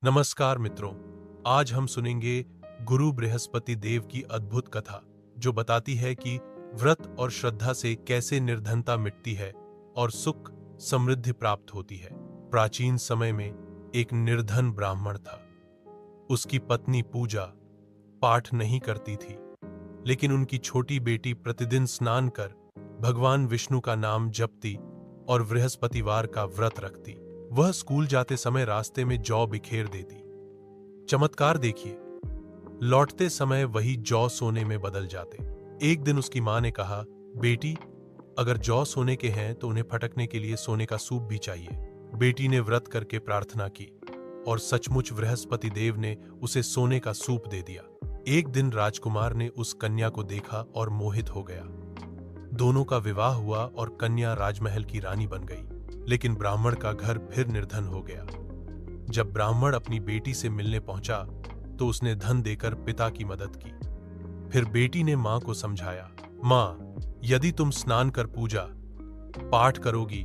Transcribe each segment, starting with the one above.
नमस्कार मित्रों, आज हम सुनेंगे गुरु बृहस्पति देव की अद्भुत कथा जो बताती है कि व्रत और श्रद्धा से कैसे निर्धनता मिटती है और सुख समृद्धि प्राप्त होती है। प्राचीन समय में एक निर्धन ब्राह्मण था। उसकी पत्नी पूजा पाठ नहीं करती थी, लेकिन उनकी छोटी बेटी प्रतिदिन स्नान कर भगवान विष्णु का नाम जपती और बृहस्पतिवार का व्रत रखती। वह स्कूल जाते समय रास्ते में जौ बिखेर देती। चमत्कार देखिए, लौटते समय वही जौ सोने में बदल जाते। एक दिन उसकी मां ने कहा, बेटी, अगर जौ सोने के हैं तो उन्हें फटकने के लिए सोने का सूप भी चाहिए। बेटी ने व्रत करके प्रार्थना की और सचमुच बृहस्पति देव ने उसे सोने का सूप दे दिया। एक दिन राजकुमार ने उस कन्या को देखा और मोहित हो गया। दोनों का विवाह हुआ और कन्या राजमहल की रानी बन गई। लेकिन ब्राह्मण का घर फिर निर्धन हो गया। जब ब्राह्मण अपनी बेटी से मिलने पहुंचा तो उसने धन देकर पिता की मदद की। फिर बेटी ने मां को समझाया, मां, यदि तुम स्नान कर पूजा पाठ करोगी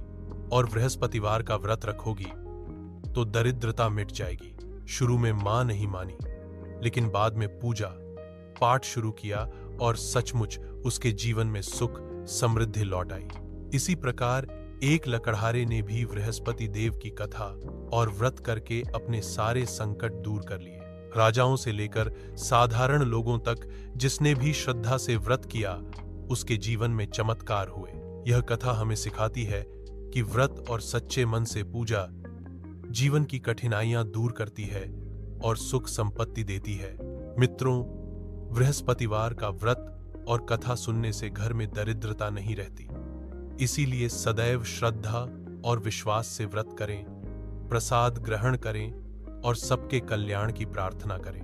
और बृहस्पतिवार का व्रत रखोगी तो दरिद्रता मिट जाएगी। शुरू में मां नहीं मानी, लेकिन बाद में पूजा पाठ शुरू किया और सचमुच उसके जीवन में सुख समृद्धि लौट आई। इसी प्रकार एक लकड़हारे ने भी बृहस्पति देव की कथा और व्रत करके अपने सारे संकट दूर कर लिए। राजाओं से लेकर साधारण लोगों तक जिसने भी श्रद्धा से व्रत किया, उसके जीवन में चमत्कार हुए। यह कथा हमें सिखाती है कि व्रत और सच्चे मन से पूजा जीवन की कठिनाइयां दूर करती है और सुख संपत्ति देती है। मित्रों, बृहस्पतिवार का व्रत और कथा सुनने से घर में दरिद्रता नहीं रहती। इसीलिए सदैव श्रद्धा और विश्वास से व्रत करें, प्रसाद ग्रहण करें और सबके कल्याण की प्रार्थना करें।